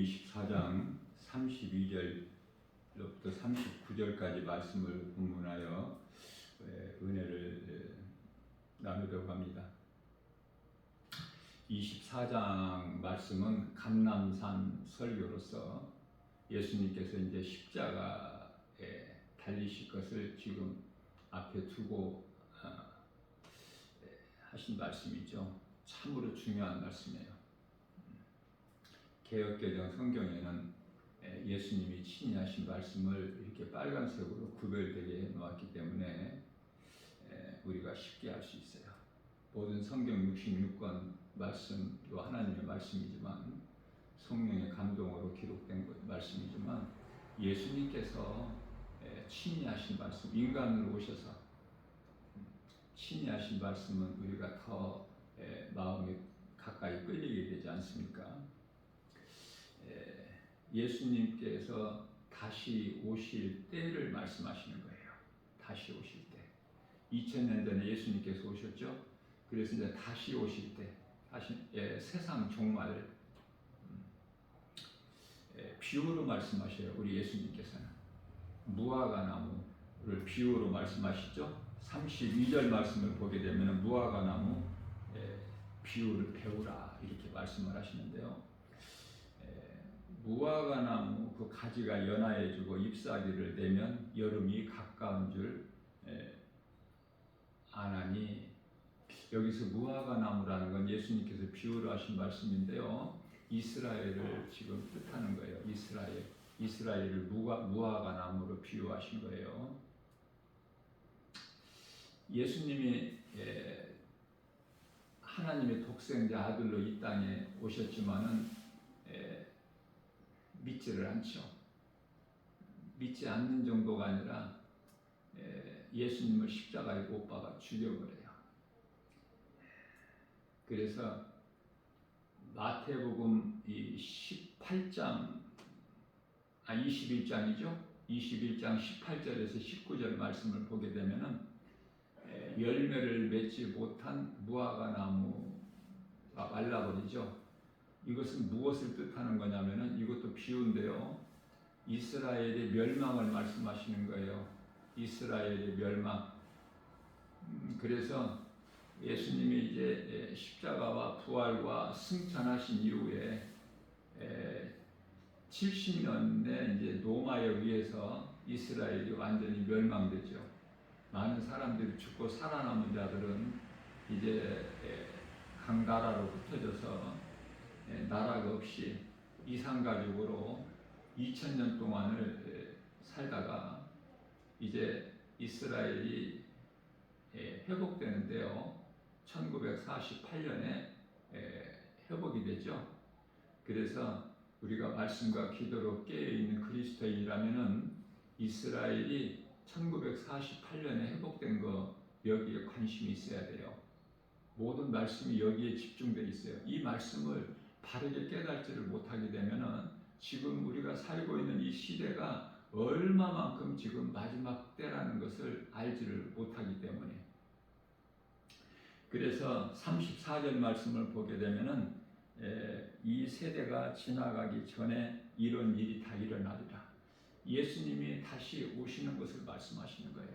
24장 32절부터 39절까지 말씀을 본문하여 은혜를 나누려고 합니다. 24장 말씀은 감람산 설교로서 예수님께서 이제 십자가에 달리실 것을 지금 앞에 두고 하신 말씀이죠. 참으로 중요한 말씀이에요. 개역개정 성경에는 예수님이 친히 하신 말씀을 이렇게 빨간색으로 구별되게 해 놓았기 때문에 우리가 쉽게 알 수 있어요. 모든 성경 66권 말씀도 하나님의 말씀이지만 성령의 감동으로 기록된 말씀이지만 예수님께서 친히 하신 말씀, 인간으로 오셔서 친히 하신 말씀은 우리가 더 마음이 가까이 끌리게 되지 않습니까? 예수님께서 다시 오실 때를 말씀하시는 거예요. 다시 오실 때. 2000년 전에 예수님께서 오셨죠. 그래서 이제 다시 오실 때, 다시 세상 종말 비유로 말씀하셔요. 우리 예수님께서는 무화과 나무를 비유로 말씀하시죠. 32절 말씀을 보게 되면 무화과 나무 비유를 배우라 이렇게 말씀을 하시는데요. 무화과 나무 그 가지가 연하해지고 잎사귀를 내면 여름이 가까운 줄 아나니, 여기서 무화과 나무라는 건 예수님께서 비유로 하신 말씀인데요. 이스라엘을 지금 뜻하는 거예요. 이스라엘을 무화과 나무로 비유하신 거예요. 예수님이 하나님의 독생자 아들로 이 땅에 오셨지만은 믿지를 않죠. 믿지 않는 정도가 아니라 예수님을 십자가에 못 박아 죽여버려요. 그래서 마태복음 21장 18절에서 19절 말씀을 보게 되면은 열매를 맺지 못한 무화과 나무가 말라버리죠. 이것은 무엇을 뜻하는 거냐면은 이것도 비유인데요. 이스라엘의 멸망을 말씀하시는 거예요. 이스라엘의 멸망. 그래서 예수님이 이제 십자가와 부활과 승천하신 이후에 70년에 이제 로마에 의해서 이스라엘이 완전히 멸망되죠. 많은 사람들이 죽고 살아남은 자들은 이제 각 나라로 흩어져서 나라가 없이 이산가족으로 2000년 동안을 살다가 이제 이스라엘이 회복되는데요. 1948년에 회복이 되죠. 그래서 우리가 말씀과 기도로 깨어있는 그리스도인이라면은 이스라엘이 1948년에 회복된 거 여기에 관심이 있어야 돼요. 모든 말씀이 여기에 집중되어 있어요. 이 말씀을 바르게 깨닫지를 못하게 되면은 지금 우리가 살고 있는 이 시대가 얼마만큼 지금 마지막 때라는 것을 알지를 못하기 때문에. 그래서 34절 말씀을 보게 되면은 이 세대가 지나가기 전에 이런 일이 다 일어나리라. 예수님이 다시 오시는 것을 말씀하시는 거예요.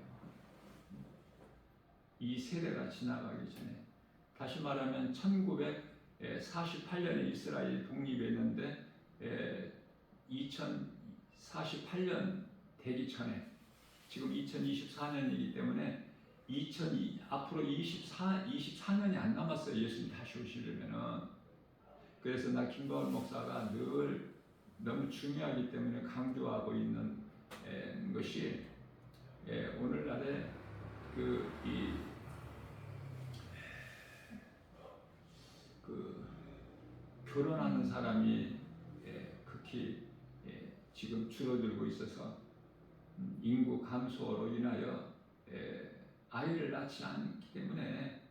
이 세대가 지나가기 전에. 다시 말하면 1948년에 이스라엘이 독립했는데 2048년 되기 전에, 지금 2024년이기 때문에 앞으로 24년이 안 남았어요. 예수님 다시 오시려면은. 그래서 나 김바울 목사가 늘 너무 중요하기 때문에 강조하고 있는 것이 오늘날에 결혼하는 사람이 극히 지금 줄어들고 있어서 인구 감소로 인하여 아이를 낳지 않기 때문에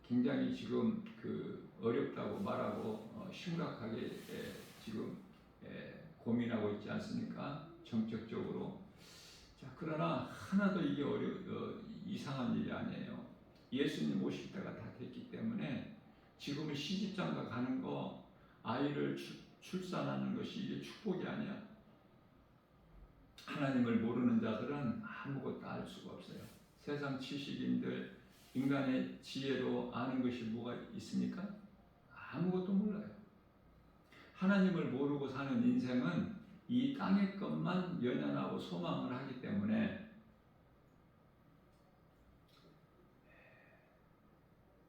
굉장히 지금 어렵다고 말하고 심각하게 지금 고민하고 있지 않습니까? 정책적으로. 자, 그러나 하나도 이게 이상한 일이 아니에요. 예수님 오실 때가 다 됐기 때문에 지금은 시집장가 가는 거, 아이를 출산하는 것이 이게 축복이 아니야. 하나님을 모르는 자들은 아무것도 알 수가 없어요. 세상 지식인들, 인간의 지혜로 아는 것이 뭐가 있습니까? 아무것도 몰라요. 하나님을 모르고 사는 인생은 이 땅의 것만 연연하고 소망을 하기 때문에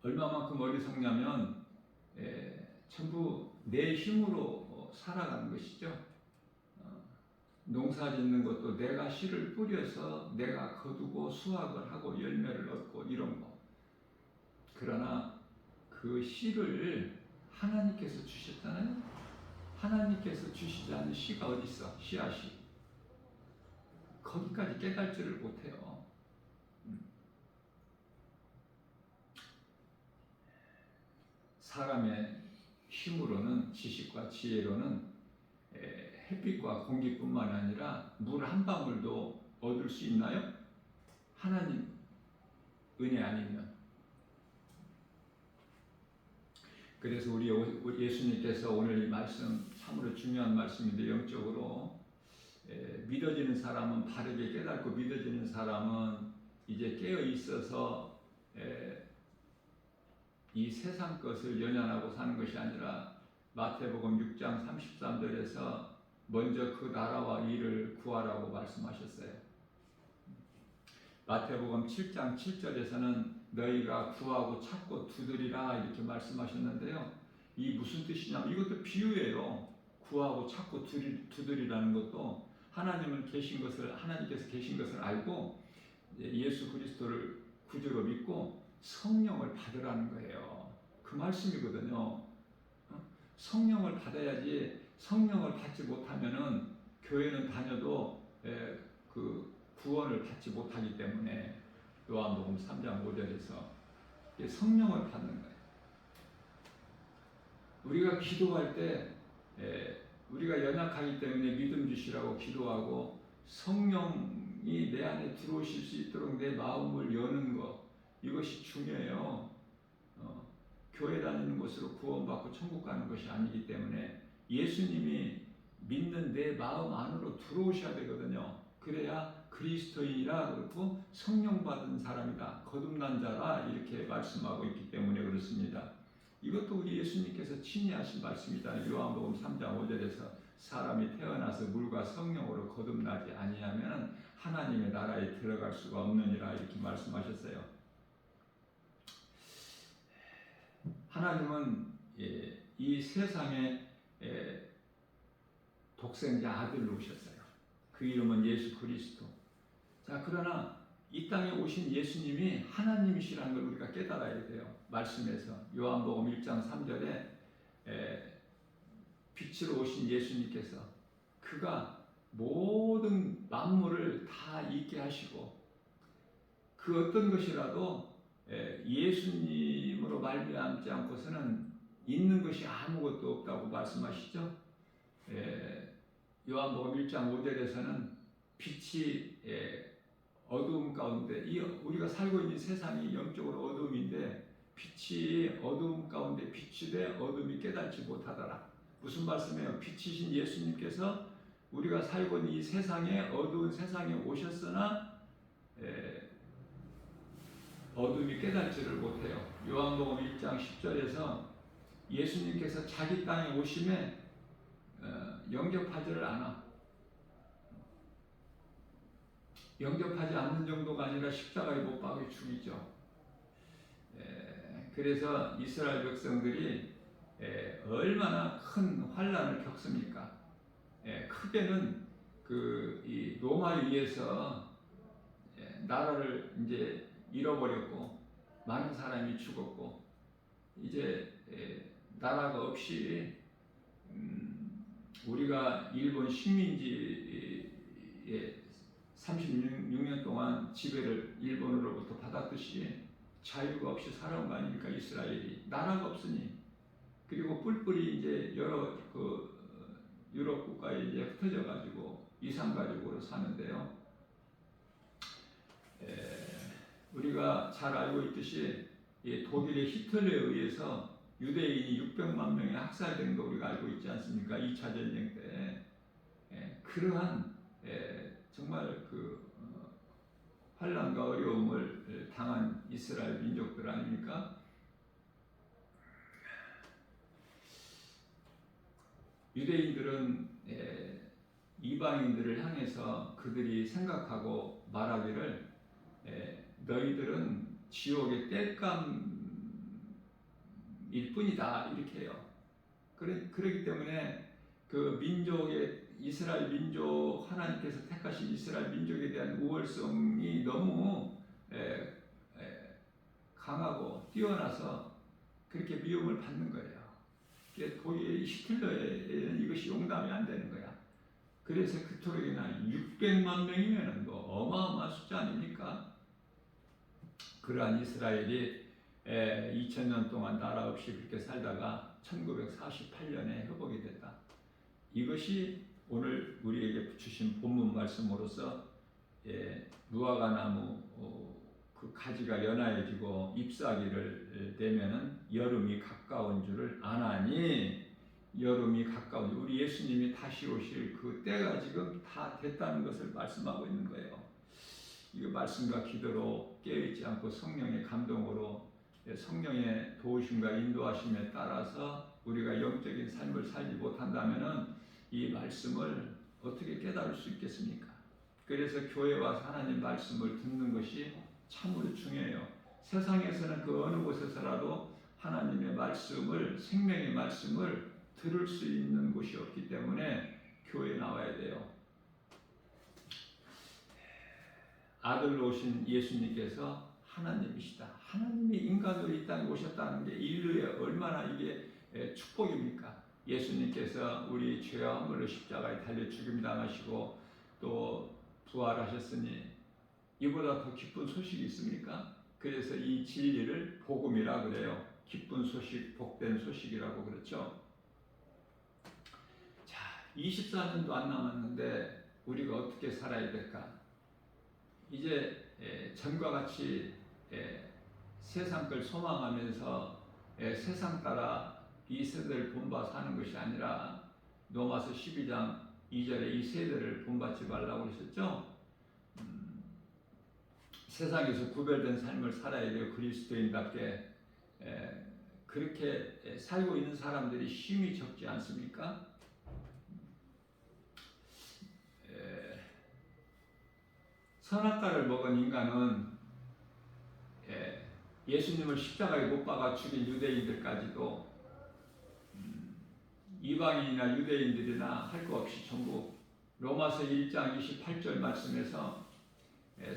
얼마만큼 어리석냐면 전부 내 힘으로 살아가는 것이죠. 농사 짓는 것도 내가 씨를 뿌려서 내가 거두고 수확을 하고 열매를 얻고 이런 거. 그러나 그 씨를 하나님께서 주셨잖아요. 하나님께서 주시지 않는 씨가 어디 있어? 씨앗이. 거기까지 깨달지를 못해요. 사람의 힘으로는, 지식과 지혜로는 햇빛과 공기뿐만 아니라 물 한 방울도 얻을 수 있나요? 하나님 은혜 아니면. 그래서 우리 예수님께서 오늘 이 말씀 참으로 중요한 말씀인데, 영적으로 믿어지는 사람은 바르게 깨닫고, 믿어지는 사람은 이제 깨어 있어서 이 세상 것을 연연하고 사는 것이 아니라, 마태복음 6장 33절에서 먼저 그 나라와 일을 구하라고 말씀하셨어요. 마태복음 7장 7절에서는 너희가 구하고 찾고 두드리라 이렇게 말씀하셨는데요. 이 무슨 뜻이냐면 이것도 비유예요. 구하고 찾고 두드리라는 것도 하나님께서 계신 것을 알고 예수 그리스도를 구주로 믿고 성령을 받으라는 거예요. 그 말씀이거든요. 성령을 받아야지. 성령을 받지 못하면은 교회는 다녀도 그 구원을 받지 못하기 때문에 요한복음 3장 5절에서 성령을 받는 거예요. 우리가 기도할 때 우리가 연약하기 때문에 믿음 주시라고 기도하고 성령이 내 안에 들어오실 수 있도록 내 마음을 여는 것, 이것이 중요해요. 교회 다니는 것으로 구원받고 천국 가는 것이 아니기 때문에 예수님이 믿는 내 마음 안으로 들어오셔야 되거든요. 그래야 그리스도인이라 그러고 성령 받은 사람이다, 거듭난 자라 이렇게 말씀하고 있기 때문에 그렇습니다. 이것도 우리 예수님께서 친히 하신 말씀이다. 요한복음 3장 5절에서 사람이 태어나서 물과 성령으로 거듭나지 아니하면 하나님의 나라에 들어갈 수가 없느니라 이렇게 말씀하셨어요. 하나님은 이 세상에 독생자 아들로 오셨어요. 그 이름은 예수 그리스도. 자, 그러나 이 땅에 오신 예수님이 하나님이시라는 걸 우리가 깨달아야 돼요. 말씀에서 요한복음 1장 3절에 빛으로 오신 예수님께서 그가 모든 만물을 다 있게 하시고 그 어떤 것이라도 예수님으로 말미암지 않고서는 있는 것이 아무것도 없다고 말씀하시죠. 요한복음 1장 5절에서는 빛이 어두움 가운데, 우리가 살고 있는 세상이 영적으로 어두움인데 빛이 어두움 가운데 비추되 어둠이 깨닫지 못하더라. 무슨 말씀이에요? 빛이신 예수님께서 우리가 살고 있는 이 세상에, 어두운 세상에 오셨으나 어둠이 깨닫지를 못해요. 요한복음 1장 10절에서 예수님께서 자기 땅에 오심에 영접하지를 않아. 영접하지 않는 정도가 아니라 십자가에 못 박아 죽이죠. 그래서 이스라엘 백성들이 얼마나 큰 환난을 겪습니까? 크게는 이 로마에 의해서 나라를 이제 잃어버렸고 많은 사람이 죽었고 이제 나라가 없이 우리가 일본 식민지에 36년 동안 지배를 일본으로부터 받았듯이 자유가 없이 살아온 거 아닙니까? 이스라엘이 나라가 없으니. 그리고 뿔뿔이 이제 여러 유럽 국가에 이제 흩어져 가지고 이산가족으로 사는데요. 우리가 잘 알고 있듯이 독일의 히틀러에 의해서 유대인이 600만 명이 학살된 거 우리가 알고 있지 않습니까? 2차 전쟁 때. 그러한 정말 환난과 어려움을 당한 이스라엘 민족들 아닙니까? 유대인들은 이방인들을 향해서 그들이 생각하고 말하기를 너희들은 지옥의 땔감일 뿐이다 이렇게 해요. 그렇기 때문에 그 민족의 이스라엘 민족 하나님께서 택하신 이스라엘 민족에 대한 우월성이 너무 강하고 뛰어나서 그렇게 미움을 받는 거예요. 독일 히틀러에는 이것이 용납이 안 되는 거야. 그래서 그토록이나 600만 명이면 뭐 어마어마한 숫자 아닙니까? 그러한 이스라엘이 2000년 동안 나라 없이 그렇게 살다가 1948년에 회복이 됐다. 이것이 오늘 우리에게 주신 본문 말씀으로서 무화과 나무 그 가지가 연하여지고 잎사귀를 내면은 여름이 가까운 줄을 아나니, 여름이 가까운 줄, 우리 예수님이 다시 오실 그 때가 지금 다 됐다는 것을 말씀하고 있는 거예요. 이거 말씀과 기도로 깨어있지 않고 성령의 감동으로 성령의 도우심과 인도하심에 따라서 우리가 영적인 삶을 살지 못한다면은 이 말씀을 어떻게 깨달을 수 있겠습니까? 그래서 교회 와서 하나님 말씀을 듣는 것이 참으로 중요해요. 세상에서는 그 어느 곳에서라도 하나님의 말씀을, 생명의 말씀을 들을 수 있는 곳이 없기 때문에 교회에 나와야 돼요. 아들로 오신 예수님께서 하나님이시다. 하나님이 인간으로 이 땅에 오셨다는 게 인류에 얼마나 이게 축복입니까? 예수님께서 우리 죄와 허물로 십자가에 달려 죽임당하시고 또 부활하셨으니 이보다 더 기쁜 소식이 있습니까? 그래서 이 진리를 복음이라 그래요. 기쁜 소식, 복된 소식이라고 그렇죠. 자, 24년도 안 남았는데 우리가 어떻게 살아야 될까? 이제 전과 같이 세상 걸 소망하면서 세상 따라 이 세대를 본받아 사는 것이 아니라 로마서 12장 2절에 이 세대를 본받지 말라고 그러셨죠? 세상에서 구별된 삶을 살아야 돼요. 그리스도인답게. 그렇게 살고 있는 사람들이 힘이 적지 않습니까? 선악과를 먹은 인간은 예수님을 십자가에 못 박아 죽인 유대인들까지도 이방인이나 유대인들이나 할 거 없이 전부 로마서 1장 28절 말씀에서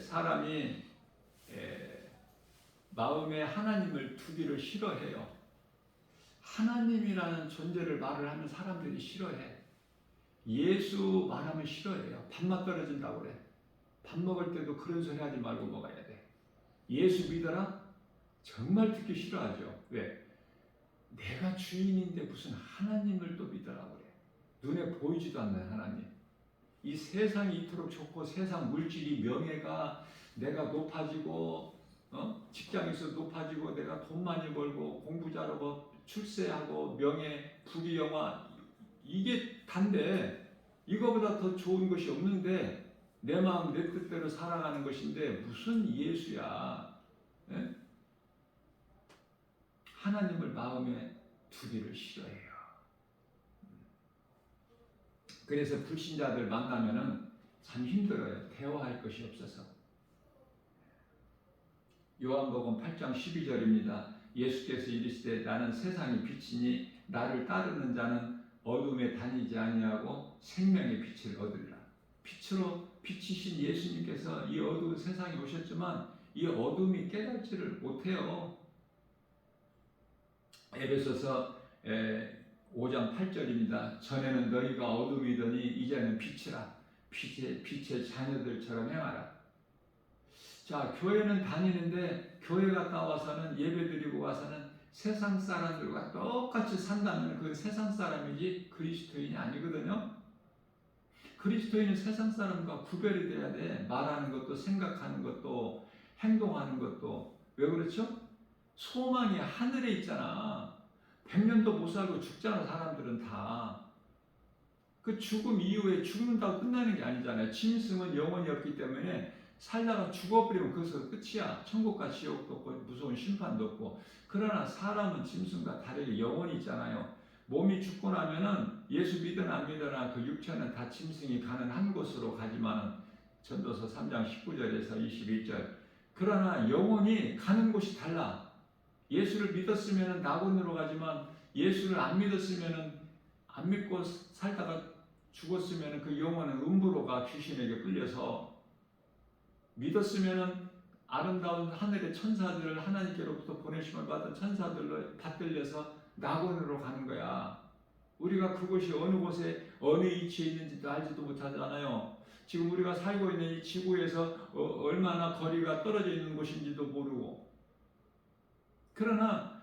사람이 마음에 하나님을 두기를 싫어해요. 하나님이라는 존재를 말을 하면 사람들이 싫어해. 예수 말하면 싫어해요. 밥맛 떨어진다고 그래. 밥 먹을 때도 그런 소리 하지 말고 먹어야 돼. 예수 믿어라? 정말 듣기 싫어하죠. 왜? 내가 주인인데 무슨 하나님을 또 믿으라고 그래. 눈에 보이지도 않는 하나님. 이 세상이 이토록 좋고 세상 물질이 명예가 내가 높아지고 직장에서 높아지고 내가 돈 많이 벌고 공부 잘하고 출세하고 명예, 부귀영화 이게 단데 이거보다 더 좋은 것이 없는데 내 마음 내 뜻대로 살아가는 것인데 무슨 예수야. 예? 하나님을 마음에 두기를 싫어해요. 그래서 불신자들 만나면은 참 힘들어요. 대화할 것이 없어서. 요한복음 8장 12절입니다. 예수께서 이르시되 나는 세상의 빛이니 나를 따르는 자는 어둠에 다니지 아니하고 생명의 빛을 얻으리라. 빛으로 비치신 예수님께서 이 어두운 세상에 오셨지만 이 어둠이 깨닫지를 못해요. 에베소서 5장 8절입니다. 전에는 너희가 어둠이더니 이제는 빛이라. 빛의 자녀들처럼 행하라. 자, 교회는 다니는데 교회 갔다 와서는 예배드리고 와서는 세상 사람들과 똑같이 산다면 그건 세상 사람이지 그리스도인이 아니거든요. 그리스도인은 세상 사람과 구별이 돼야 돼. 말하는 것도 생각하는 것도 행동하는 것도. 왜 그렇죠? 소망이 하늘에 있잖아. 100년도 못 살고 죽잖아. 사람들은 다. 그 죽음 이후에 죽는다고 끝나는 게 아니잖아요. 짐승은 영혼이 없기 때문에 살다가 죽어버리면 거기서 끝이야. 천국과 지옥도 없고 무서운 심판도 없고. 그러나 사람은 짐승과 다르게 영혼이 있잖아요. 몸이 죽고 나면은 예수 믿으나 안 믿으나 그 육체는 다 짐승이 가는 한 곳으로 가지만은 전도서 3장 19절에서 21절. 그러나 영혼이 가는 곳이 달라. 예수를 믿었으면 낙원으로 가지만 예수를 안 믿었으면 안 믿고 살다가 죽었으면 그 영혼은 음부로 가. 귀신에게 끌려서. 믿었으면 아름다운 하늘의 천사들을 하나님께로부터 보내심을 받은 천사들로 받들려서 낙원으로 가는 거야. 우리가 그곳이 어느 곳에 어느 위치에 있는지도 알지도 못하잖아요. 지금 우리가 살고 있는 이 지구에서 얼마나 거리가 떨어져 있는 곳인지도 모르고. 그러나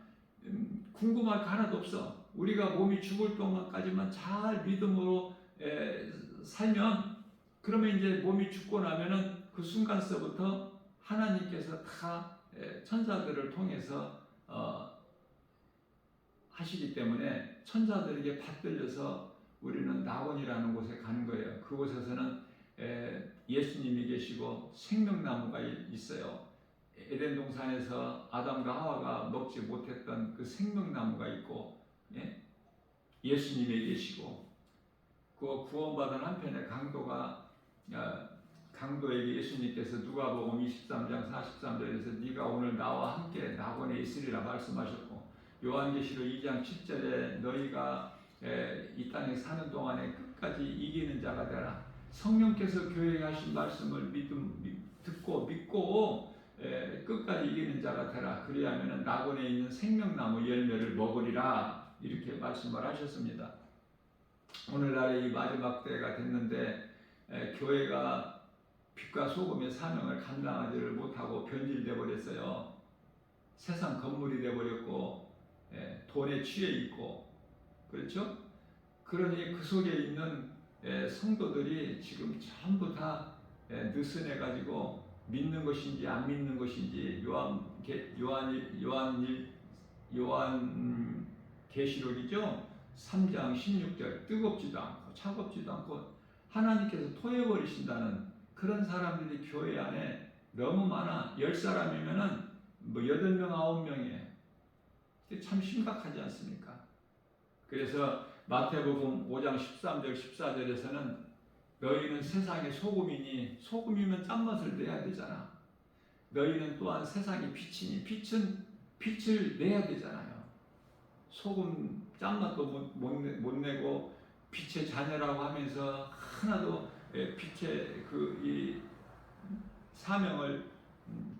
궁금할 거 하나도 없어. 우리가 몸이 죽을 동안까지만 잘 믿음으로 살면, 그러면 이제 몸이 죽고 나면은 그 순간서부터 하나님께서 다 천사들을 통해서 하시기 때문에 천사들에게 받들려서 우리는 낙원이라는 곳에 가는 거예요. 그곳에서는 예수님이 계시고 생명나무가 있어요. 에덴 동산에서 아담과 하와가 먹지 못했던 그 생명나무가 있고, 예수님이 계시고, 그 구원받은 한편의 강도에게 예수님께서 누가복음 23장 43절에서 네가 오늘 나와 함께 낙원에 있으리라 말씀하셨고, 요한계시록 2장 7절에 너희가 이 땅에 사는 동안에 끝까지 이기는 자가 되라. 성령께서 교회에 하신 말씀을 듣고 믿고 끝까지 이기는 자가 되라. 그리하면 낙원에 있는 생명나무 열매를 먹으리라. 이렇게 말씀을 하셨습니다. 오늘날의 이 마지막 때가 됐는데 교회가 빛과 소금의 사명을 감당하지를 못하고 변질돼 버렸어요. 세상 건물이 돼 버렸고 돈에 취해 있고, 그렇죠? 그러니 그 속에 있는 성도들이 지금 전부 다 느슨해 가지고 믿는 것인지 안 믿는 것인지 요한 계시록이죠. 3장 16절 뜨겁지도 않고 차갑지도 않고 하나님께서 토해버리신다는 그런 사람들이 교회 안에 너무 많아. 10사람이면은 뭐 8명 9명이에요. 참 심각하지 않습니까? 그래서 마태복음 5장 13절 14절에서는 너희는 세상의 소금이니, 소금이면 짠맛을 내야 되잖아. 너희는 또한 세상의 빛이니 빛을 내야 되잖아요. 소금 짠맛도 못 내고 빛의 자녀라고 하면서 하나도 빛의 이 사명을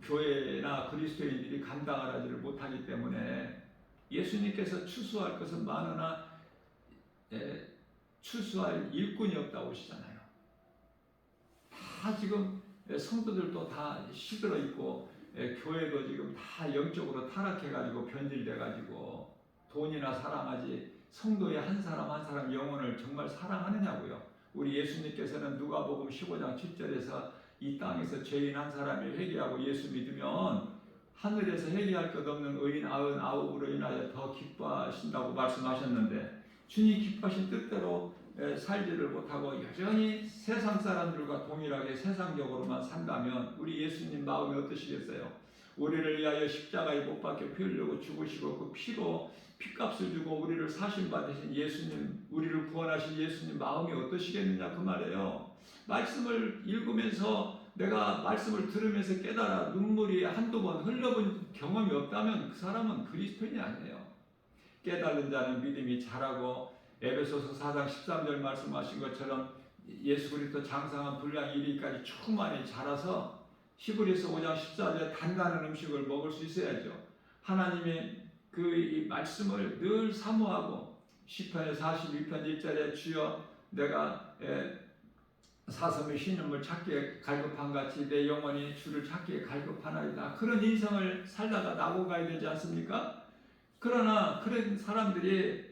교회나 그리스도인들이 감당하지를 못하기 때문에 예수님께서 추수할 것은 많으나 추수할 일꾼이 없다고 하시잖아요. 다 지금 성도들도 다 시들어 있고 교회도 지금 다 영적으로 타락해가지고 변질돼가지고 돈이나 사랑하지 성도의 한 사람 한 사람 영혼을 정말 사랑하느냐고요. 우리 예수님께서는 누가복음 15장 7절에서 이 땅에서 죄인 한 사람이 회개하고 예수 믿으면 하늘에서 회개할 것 없는 의인 99으로 인하여 더 기뻐하신다고 말씀하셨는데, 주님 기뻐하신 뜻대로 살지를 못하고 여전히 세상 사람들과 동일하게 세상적으로만 산다면 우리 예수님 마음이 어떠시겠어요? 우리를 위하여 십자가에 못 박혀 피 흘리고 죽으시고 그 피로 피값을 주고 우리를 사심받으신 예수님, 우리를 구원하신 예수님 마음이 어떠시겠느냐 그 말이에요. 말씀을 읽으면서 내가 말씀을 들으면서 깨달아 눈물이 한두 번 흘러본 경험이 없다면 그 사람은 그리스도인이 아니에요. 깨달은 자는 믿음이 자라고, 에베소서 4장 13절 말씀하신 것처럼 예수 그리스도 장성한 분량이 이르기까지 충만히 자라서 히브리서 5장 14절에 단단한 음식을 먹을 수 있어야죠. 하나님의 이 말씀을 늘 사모하고, 시편 42편 1절에 주여 내가 사슴의 신음을 찾기에 갈급한 같이 내 영혼이 주를 찾기에 갈급하나이다. 그런 인생을 살다가 나고 가야 되지 않습니까? 그러나 그런 사람들이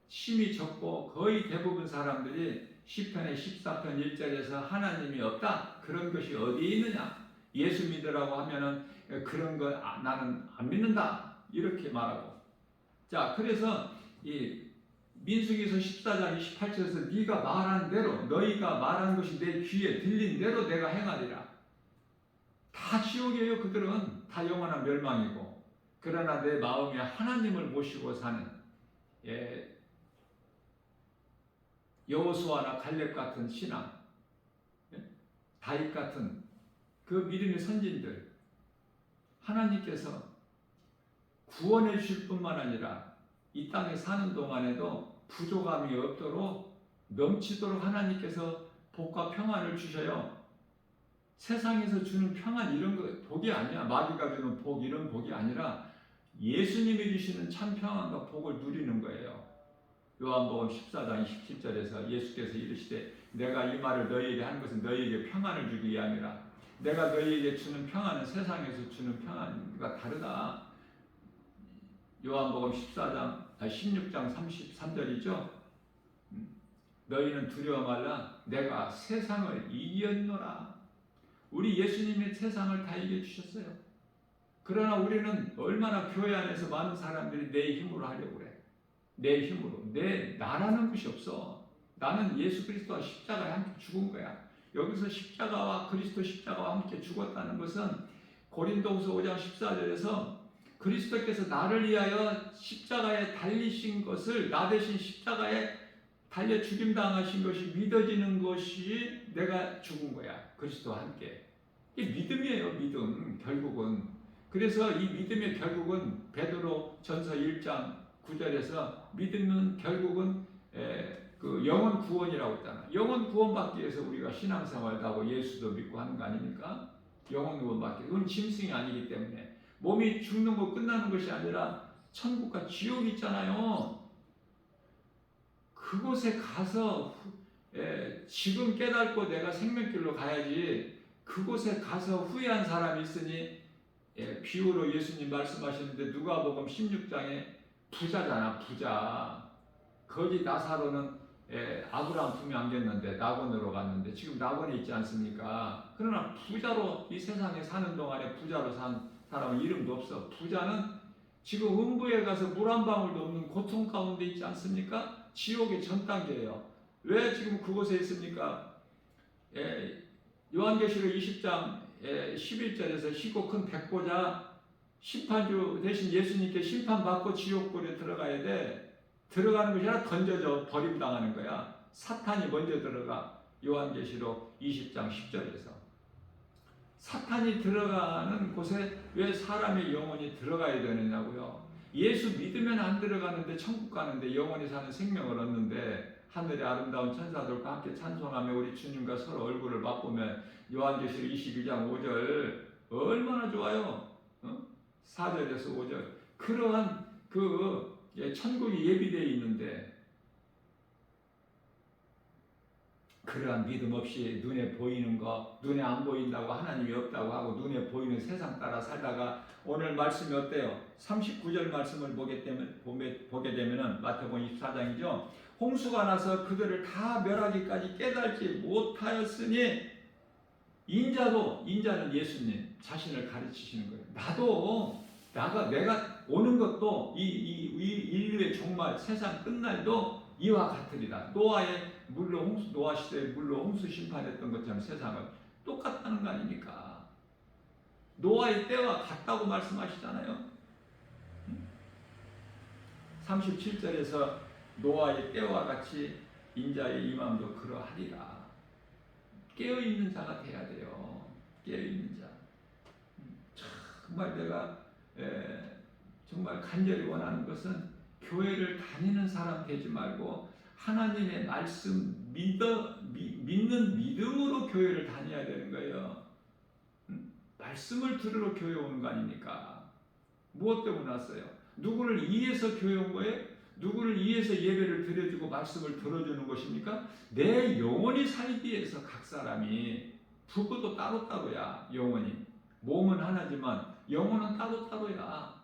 힘이 적고 거의 대부분 사람들이 시편의 14편 1절에서 하나님이 없다. 그런 것이 어디 있느냐? 예수 믿으라고 하면은 그런 거 나는 안 믿는다. 이렇게 말하고, 자, 그래서 이 민수기서 14장 28절에서 네가 말한 대로, 너희가 말한 것이 내 귀에 들린 대로 내가 행하리라. 다 지옥이에요. 그들은 다 영원한 멸망이고. 그러나 내 마음에 하나님을 모시고 사는, 예, 여호수아나 갈렙 같은 신앙, 예, 다윗 같은 그 믿음의 선진들, 하나님께서 구원해 주실 뿐만 아니라 이 땅에 사는 동안에도 부족함이 없도록 넘치도록 하나님께서 복과 평안을 주셔요. 세상에서 주는 평안 이런 거 복이 아니야. 마귀가 주는 복 이런 복이 아니라 예수님이 주시는 참 평안과 복을 누리는 거예요. 요한복음 14장 27절에서 예수께서 이르시되 내가 이 말을 너희에게 한 것은 너희에게 평안을 주기 위함이라. 내가 너희에게 주는 평안은 세상에서 주는 평안과 다르다. 요한복음 16장 33절이죠. 너희는 두려워 말라. 내가 세상을 이겼노라. 우리 예수님이 세상을 다 이겨주셨어요. 그러나 우리는 얼마나 교회 안에서 많은 사람들이 내 힘으로 하려고 그래. 내 힘으로. 나라는 것이 없어. 나는 예수 그리스도와 십자가에 함께 죽은 거야. 여기서 십자가와 그리스도 십자가와 함께 죽었다는 것은 고린도후서 5장 14절에서 그리스도께서 나를 위하여 십자가에 달리신 것을, 나 대신 십자가에 달려 죽임당하신 것이 믿어지는 것이 내가 죽은 거야. 그리스도와 함께. 이게 믿음이에요. 믿음. 결국은. 그래서 이 믿음의 결국은 베드로 전서 1장 9절에서 믿음은 결국은 그 영혼 구원이라고 했잖아. 영혼 구원받기 위해서 우리가 신앙생활도 하고 예수도 믿고 하는 거 아닙니까? 영혼 구원받기. 그건 짐승이 아니기 때문에. 몸이 죽는 거 끝나는 것이 아니라 천국과 지옥이 있잖아요. 그곳에 가서 지금 깨닫고 내가 생명길로 가야지. 그곳에 가서 후회한 사람이 있으니 비유로 예수님 말씀하시는데 누가복음 16장에 부자잖아. 부자. 거기 나사로는 아브라함 품에 안겼는데 낙원으로 갔는데 지금 낙원에 있지 않습니까? 그러나 부자로 이 세상에 사는 동안에 부자로 산 사람은 이름도 없어. 부자는 지금 음부에 가서 물 한 방울도 없는 고통 가운데 있지 않습니까? 지옥의 전 단계예요. 왜 지금 그곳에 있습니까? 요한계시록 20장 11절에서 희고 큰 백보자 심판주 대신 예수님께 심판받고 지옥불에 들어가야 돼. 들어가는 것이 아니라 던져져 버림당하는 거야. 사탄이 먼저 들어가. 요한계시록 20장 10절에서 사탄이 들어가는 곳에 왜 사람의 영혼이 들어가야 되느냐고요. 예수 믿으면 안 들어가는데 천국 가는데 영원히 사는 생명을 얻는데 하늘의 아름다운 천사들과 함께 찬송하며 우리 주님과 서로 얼굴을 맛보면 요한계시록 22장 5절 얼마나 좋아요. 4절에서 5절 그러한 천국이 예비되어 있는데 그러한 믿음 없이 눈에 보이는 거, 눈에 안 보인다고 하나님이 없다고 하고 눈에 보이는 세상 따라 살다가 오늘 말씀이 어때요? 39절 말씀을 보게 되면은 마태복음 24장이죠. 홍수가 나서 그들을 다 멸하기까지 깨달지 못하였으니 인자는 예수님 자신을 가르치시는 거예요. 내가 오는 것도 이 인류의 종말 세상 끝날도 이와 같으리라. 노아 시대에 물로 홍수 심판했던 것처럼 세상을 똑같다는 거 아닙니까? 노아의 때와 같다고 말씀하시잖아요. 37절에서 노아의 때와 같이 인자의 임함도 그러하리라. 깨어있는 자가 돼야 돼요. 깨어있는 자. 정말 내가 정말 간절히 원하는 것은 교회를 다니는 사람 되지 말고 하나님의 말씀 믿는 믿음으로 교회를 다녀야 되는 거예요. 말씀을 들으러 교회 오는 거 아닙니까? 무엇 때문에 왔어요? 누구를 이해해서 교회 온 거예요? 누구를 이해해서 예배를 드려주고 말씀을 들어주는 것입니까? 내 영혼이 살기 위해서 각 사람이 부부도 따로따로야. 영혼이 몸은 하나지만 영혼은 따로따로야.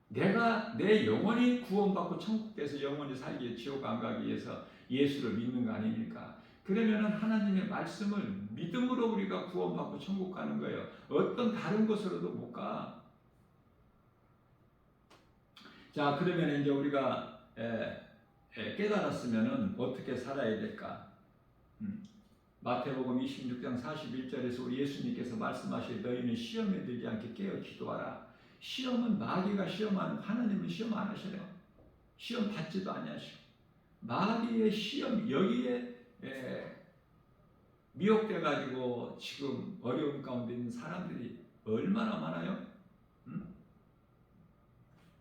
내가 내 영혼이 구원받고 천국에서 영원히 살기 위해 지옥 안 가기 위해서 예수를 믿는 거 아닙니까? 그러면은 하나님의 말씀을 믿음으로 우리가 구원받고 천국 가는 거예요. 어떤 다른 것으로도 못 가. 자, 그러면 이제 우리가 깨달았으면은 어떻게 살아야 될까? 마태복음 26장 41절에서 우리 예수님께서 말씀하실 너희는 시험에 들지 않게 깨어 기도하라. 시험은 마귀가 시험하는, 하나님은 시험 안 하셔요. 시험 받지도 아니하시고 마귀의 시험 여기에 미혹돼 가지고 지금 어려움 가운데 있는 사람들이 얼마나 많아요?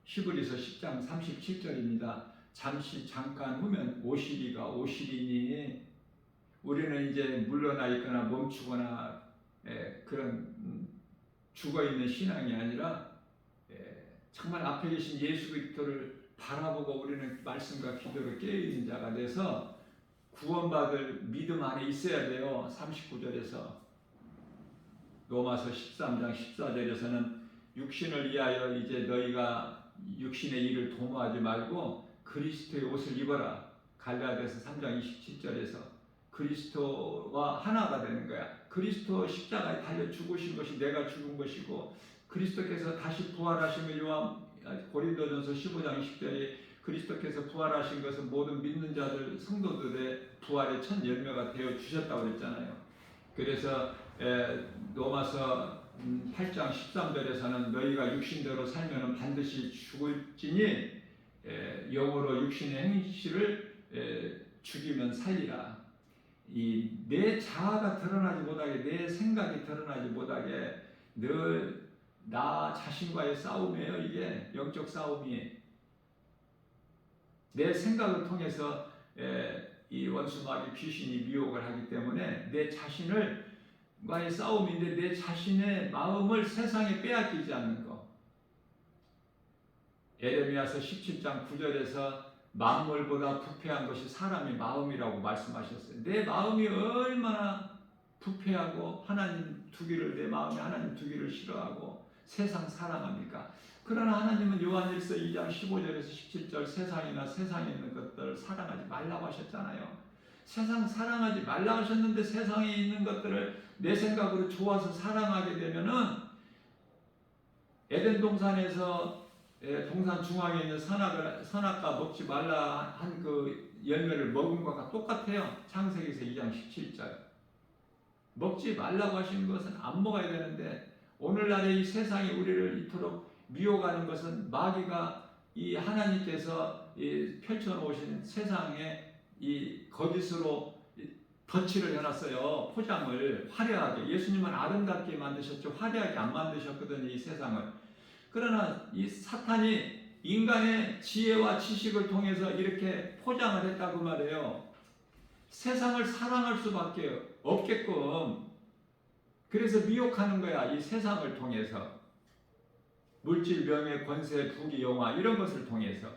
히브리서 10장 37절입니다. 잠깐 후면 오시리가 오시리니 우리는 이제 물러나 있거나 멈추거나 그런 죽어있는 신앙이 아니라 정말 앞에 계신 예수 그리스도를 바라보고 우리는 말씀과 기도로 깨어있는 자가 돼서 구원받을 믿음 안에 있어야 돼요. 39절에서 로마서 13장 14절에서는 육신을 위하여 이제 너희가 육신의 일을 도모하지 말고 그리스도의 옷을 입어라. 갈라디아서 3장 27절에서 그리스도와 하나가 되는 거야. 그리스도 십자가에 달려 죽으신 것이 내가 죽은 것이고 그리스도께서 다시 부활하시며 고린도전서 15장 20절에 그리스도께서 부활하신 것은 모든 믿는 자들 성도들의 부활의 첫 열매가 되어 주셨다고 그랬잖아요. 그래서 로마서 8장 13절에서는 너희가 육신대로 살면 반드시 죽을지니 영으로 육신의 행실을 죽이면 살리라. 이 내 자아가 드러나지 못하게, 내 생각이 드러나지 못하게 늘 나 자신과의 싸움이에요. 이게 영적 싸움이 내 생각을 통해서 이 원수 마귀 귀신이 미혹을 하기 때문에 내 자신과의 싸움인데 내 자신의 마음을 세상에 빼앗기지 않는 것. 에레미야서 17장 9절에서 만물보다 부패한 것이 사람의 마음이라고 말씀하셨어요. 내 마음이 얼마나 부패하고 하나님 두기를, 내 마음이 하나님 두기를 싫어하고 세상 사랑합니까? 그러나 하나님은 요한일서 2장 15절에서 17절 세상이나 세상에 있는 것들을 사랑하지 말라고 하셨잖아요. 세상 사랑하지 말라고 하셨는데 세상에 있는 것들을 내 생각으로 좋아서 사랑하게 되면은 에덴 동산에서 동산 중앙에 있는 선악과 먹지 말라 한 그 열매를 먹은 것과 똑같아요. 창세기서 2장 17절. 먹지 말라고 하신 것은 안 먹어야 되는데 오늘날의 이 세상이 우리를 이토록 미혹하는 것은 마귀가 이 하나님께서 펼쳐놓으신 세상에 이 거짓으로 덧칠을 해놨어요. 포장을 화려하게. 예수님은 아름답게 만드셨죠. 화려하게 안 만드셨거든요. 이 세상을. 그러나 이 사탄이 인간의 지혜와 지식을 통해서 이렇게 포장을 했다고 말해요. 세상을 사랑할 수밖에 없게끔. 그래서 미혹하는 거야. 이 세상을 통해서. 물질, 명예, 권세, 부귀, 영화 이런 것을 통해서.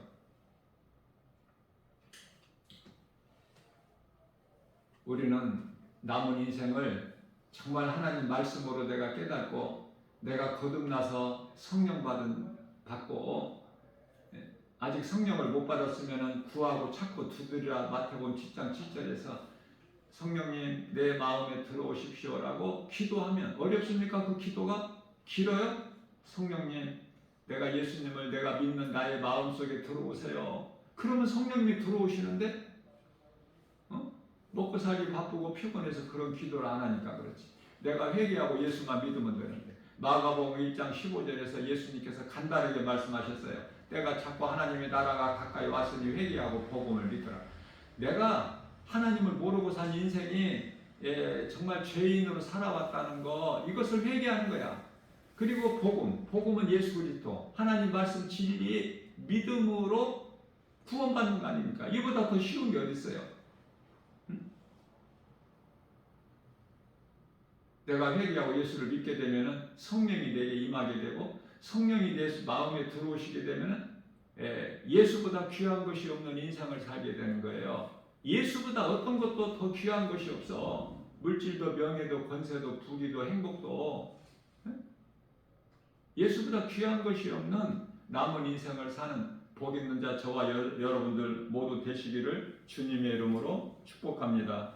우리는 남은 인생을 정말 하나님 말씀으로 내가 깨닫고 내가 거듭나서 성령 받고 아직 성령을 못 받았으면 구하고 찾고 두드리라. 마태복음 10장 7절에서 성령님 내 마음에 들어오십시오라고 기도하면 어렵습니까? 그 기도가 길어요? 성령님 내가 예수님을 내가 믿는 나의 마음속에 들어오세요. 그러면 성령님이 들어오시는데 먹고 살기 바쁘고 피곤해서 그런 기도를 안 하니까 그렇지. 내가 회개하고 예수만 믿으면 되는데. 마가복음 1장 15절에서 예수님께서 간단하게 말씀하셨어요. 때가 자꾸 하나님의 나라가 가까이 왔으니 회개하고 복음을 믿더라. 내가 하나님을 모르고 산 인생이 정말 죄인으로 살아왔다는 거, 이것을 회개하는 거야. 그리고 복음은 예수 그리스도, 하나님 말씀 진리 믿음으로 구원받는 거 아닙니까? 이보다 더 쉬운 게 어디 있어요? 내가 회개하고 예수를 믿게 되면 성령이 내게 임하게 되고 성령이 내 마음에 들어오시게 되면 예수보다 귀한 것이 없는 인생을 살게 되는 거예요. 예수보다 어떤 것도 더 귀한 것이 없어. 물질도 명예도 권세도 부귀도 행복도 예수보다 귀한 것이 없는 남은 인생을 사는 복 있는 자 저와 여러분들 모두 되시기를 주님의 이름으로 축복합니다.